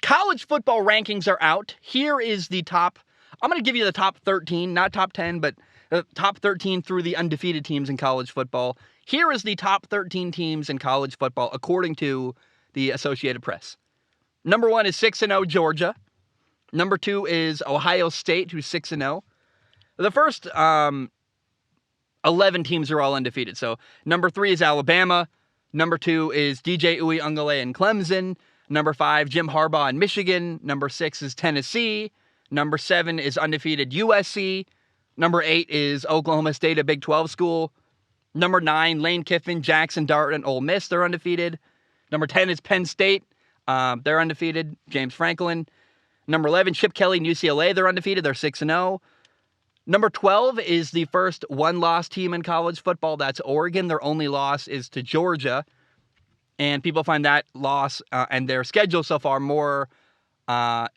college football rankings are out. Here is the top. I'm going to give you the top 13, not top 10, but the top 13 through the undefeated teams in college football. Here is the top 13 teams in college football according to the Associated Press. Number 1 is 6-0 Georgia. Number 2 is Ohio State, who's 6-0. The first 11 teams are all undefeated. So number 3 is Alabama. Number 2 is DJ Uiagalelei and Clemson. Number 5, Jim Harbaugh and Michigan. Number 6 is Tennessee. Number 7 is undefeated USC. Number 8 is Oklahoma State, a Big 12 school. Number 9, Lane Kiffin, Jackson Dart, and Ole Miss. They're undefeated. Number 10 is Penn State. They're undefeated. James Franklin. Number 11, Chip Kelly and UCLA. They're undefeated. They're 6-0. Number 12 is the first one-loss team in college football. That's Oregon. Their only loss is to Georgia. And people find that loss and their schedule so far more, I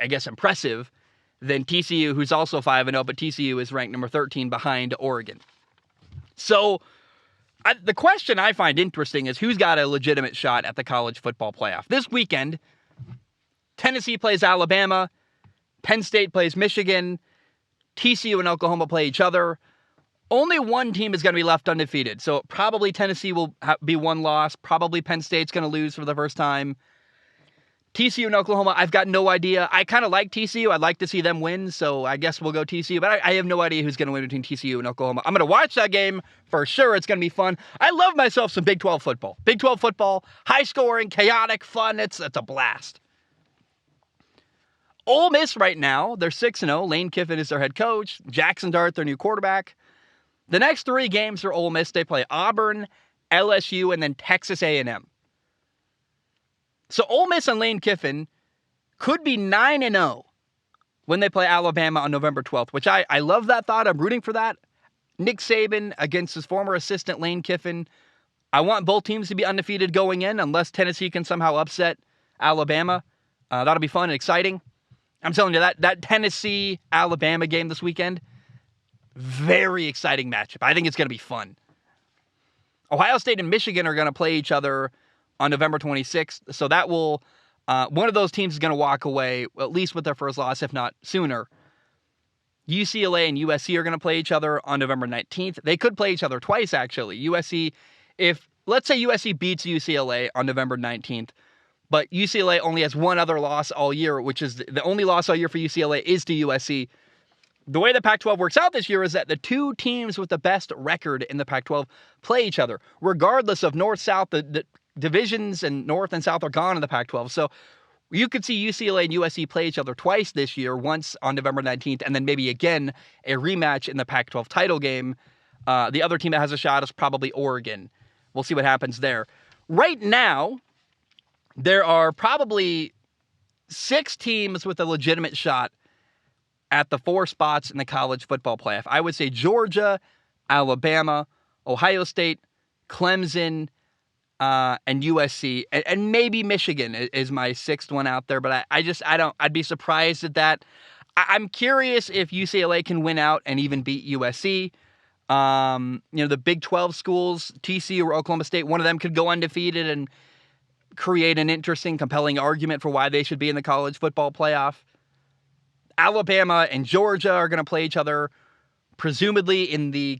guess, impressive than TCU, who's also 5-0, but TCU is ranked number 13 behind Oregon. So the question I find interesting is who's got a legitimate shot at the college football playoff. This weekend, Tennessee plays Alabama, Penn State plays Michigan, TCU and Oklahoma play each other. Only one team is going to be left undefeated, so probably Tennessee will be one loss. Probably Penn State's going to lose for the first time. TCU and Oklahoma, I've got no idea. I kind of like TCU. I'd like to see them win, so I guess we'll go TCU. But I have no idea who's going to win between TCU and Oklahoma. I'm going to watch that game for sure. It's going to be fun. I love myself some Big 12 football. Big 12 football, high-scoring, chaotic, fun. It's a blast. Ole Miss right now, they're 6-0. Lane Kiffin is their head coach. Jackson Dart, their new quarterback. The next 3 games for Ole Miss, they play Auburn, LSU, and then Texas A&M. So Ole Miss and Lane Kiffin could be 9-0 when they play Alabama on November 12th, which I love that thought. I'm rooting for that. Nick Saban against his former assistant, Lane Kiffin. I want both teams to be undefeated going in unless Tennessee can somehow upset Alabama. That'll be fun and exciting. I'm telling you, that Tennessee-Alabama game this weekend, very exciting matchup. I think it's going to be fun. Ohio State and Michigan are going to play each other on November 26th, so that will, one of those teams is going to walk away, at least with their first loss, if not sooner. UCLA and USC are going to play each other on November 19th. They could play each other twice, actually. Let's say USC beats UCLA on November 19th, but UCLA only has one other loss all year, which is the only loss all year for UCLA is to USC. The way the Pac-12 works out this year is that the 2 teams with the best record in the Pac-12 play each other, regardless of North-South. The divisions and North and South are gone in the Pac-12. So you could see UCLA and USC play each other twice this year, once on November 19th, and then maybe again a rematch in the Pac-12 title game. The other team that has a shot is probably Oregon. We'll see what happens there. Right now, there are probably 6 teams with a legitimate shot at the 4 spots in the college football playoff. I would say Georgia, Alabama, Ohio State, Clemson, and USC, and maybe Michigan is my 6th one out there, but I'd be surprised at that. I'm curious if UCLA can win out and even beat USC. The Big 12 schools, TCU or Oklahoma State, one of them could go undefeated and create an interesting, compelling argument for why they should be in the college football playoff. Alabama and Georgia are going to play each other, presumably in the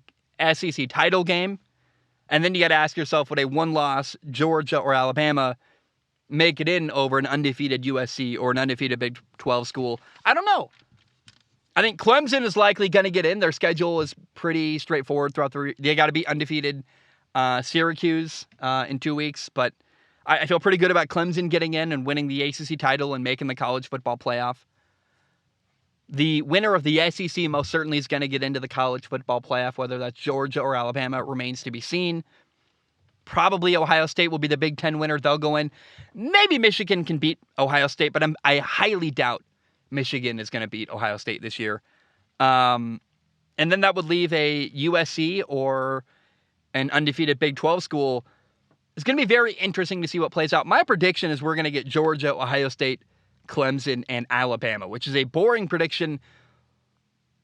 SEC title game. And then you got to ask yourself, would a one-loss Georgia or Alabama make it in over an undefeated USC or an undefeated Big 12 school? I don't know. I think Clemson is likely going to get in. Their schedule is pretty straightforward throughout they got to beat undefeated Syracuse in 2 weeks. But I feel pretty good about Clemson getting in and winning the ACC title and making the college football playoff. The winner of the SEC most certainly is going to get into the college football playoff, whether that's Georgia or Alabama remains to be seen. Probably Ohio State will be the Big Ten winner. They'll go in. Maybe Michigan can beat Ohio State, but I highly doubt Michigan is going to beat Ohio State this year. And then that would leave a USC or an undefeated Big 12 school. It's going to be very interesting to see what plays out. My prediction is we're going to get Georgia, Ohio State, Clemson, and Alabama, which is a boring prediction,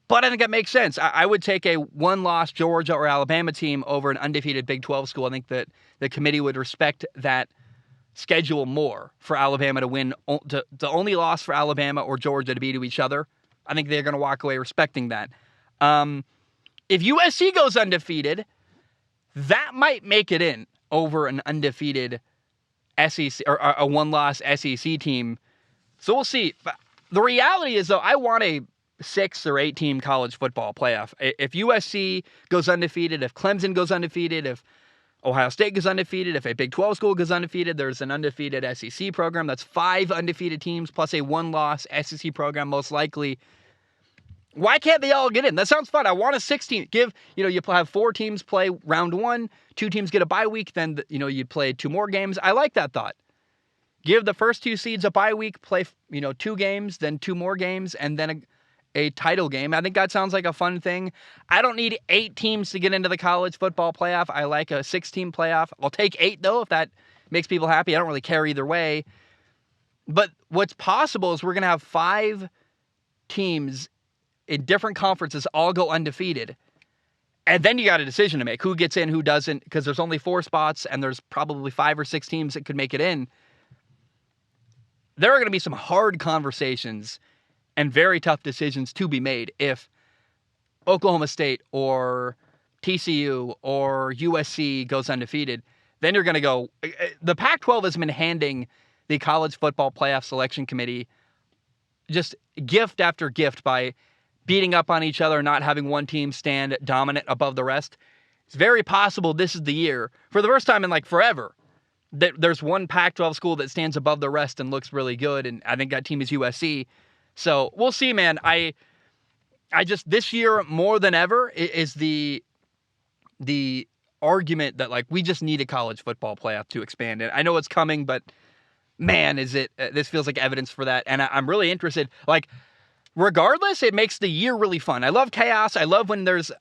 but I think that makes sense. I would take a one-loss Georgia or Alabama team over an undefeated Big 12 school. I think that the committee would respect that schedule more for Alabama to win. The only loss for Alabama or Georgia to be to each other. I think they're going to walk away respecting that. If USC goes undefeated, that might make it in over an undefeated SEC or a one-loss SEC team. So we'll see. But the reality is, though, I want a 6 or 8 team college football playoff. If USC goes undefeated, if Clemson goes undefeated, if Ohio State goes undefeated, if a Big 12 school goes undefeated, there's an undefeated SEC program. That's 5 undefeated teams plus a one-loss SEC program, most likely. Why can't they all get in? That sounds fun. I want a 16. You have 4 teams play round 1, 2 teams get a bye week, then, you play 2 more games. I like that thought. Give the first 2 seeds a bye week, play, 2 games, then 2 more games, and then a title game. I think that sounds like a fun thing. I don't need 8 teams to get into the college football playoff. I like a 6-team playoff. I'll take 8, though, if that makes people happy. I don't really care either way. But what's possible is we're going to have 5 teams in different conferences all go undefeated. And then you got a decision to make. Who gets in, who doesn't, because there's only 4 spots, and there's probably 5 or 6 teams that could make it in. There are going to be some hard conversations and very tough decisions to be made if Oklahoma State or TCU or USC goes undefeated. Then you're going to go... The Pac-12 has been handing the College Football Playoff Selection Committee just gift after gift by beating up on each other, not having one team stand dominant above the rest. It's very possible this is the year, for the first time in forever, that there's one Pac-12 school that stands above the rest and looks really good, and I think that team is USC. So we'll see, man. I just, this year more than ever is the argument that we just need a college football playoff to expand it. I know it's coming, but man, this feels like evidence for that. And I'm really interested. Regardless, it makes the year really fun. I love chaos. I love when there's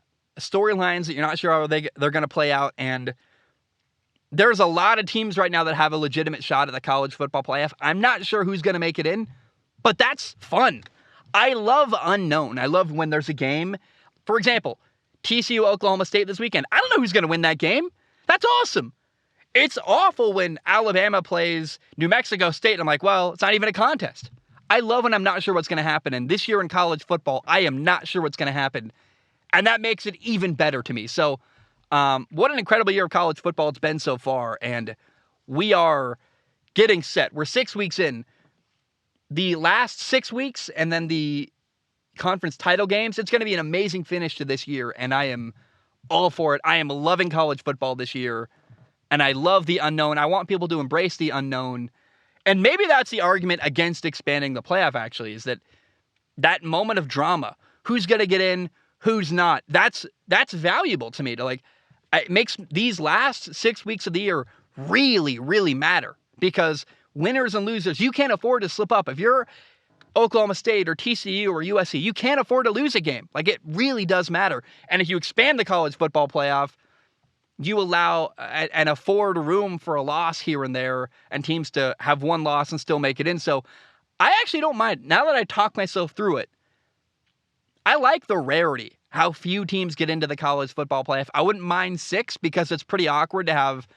storylines that you're not sure how they're going to play out. And there's a lot of teams right now that have a legitimate shot at the college football playoff. I'm not sure who's going to make it in, but that's fun. I love unknown. I love when there's a game. For example, TCU Oklahoma State this weekend. I don't know who's going to win that game. That's awesome. It's awful when Alabama plays New Mexico State. And I'm like, well, it's not even a contest. I love when I'm not sure what's going to happen. And this year in college football, I am not sure what's going to happen. And that makes it even better to me. So what an incredible year of college football it's been so far. And we are getting set. We're 6 weeks in. The last 6 weeks and then the conference title games, it's going to be an amazing finish to this year. And I am all for it. I am loving college football this year. And I love the unknown. I want people to embrace the unknown. And maybe that's the argument against expanding the playoff, actually, is that moment of drama. Who's going to get in? Who's not? That's valuable to me. It makes these last 6 weeks of the year really, really matter. Because winners and losers, you can't afford to slip up. If you're Oklahoma State or TCU or USC, you can't afford to lose a game. It really does matter. And if you expand the college football playoff, you allow and afford room for a loss here and there and teams to have one loss and still make it in. So I actually don't mind. Now that I talk myself through it, I like the rarity, how few teams get into the college football playoff. I wouldn't mind 6 because it's pretty awkward to have,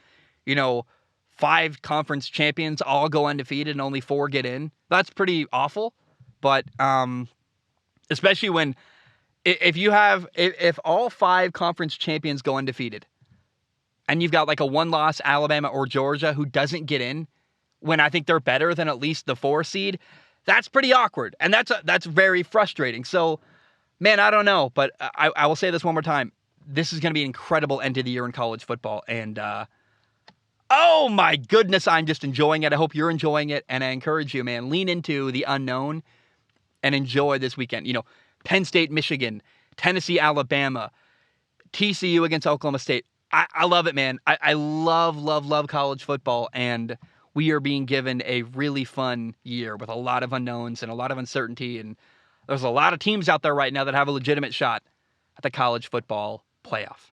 5 conference champions all go undefeated and only 4 get in. That's pretty awful. But especially when if all 5 conference champions go undefeated, and you've got a one-loss Alabama or Georgia who doesn't get in when I think they're better than at least the 4 seed, that's pretty awkward. And that's very frustrating. So, man, I don't know. But I will say this one more time. This is going to be an incredible end of the year in college football. And, oh, my goodness, I'm just enjoying it. I hope you're enjoying it. And I encourage you, man, lean into the unknown and enjoy this weekend. Penn State, Michigan, Tennessee, Alabama, TCU against Oklahoma State. I love it, man. I love, love, love college football, and we are being given a really fun year with a lot of unknowns and a lot of uncertainty, and there's a lot of teams out there right now that have a legitimate shot at the college football playoff.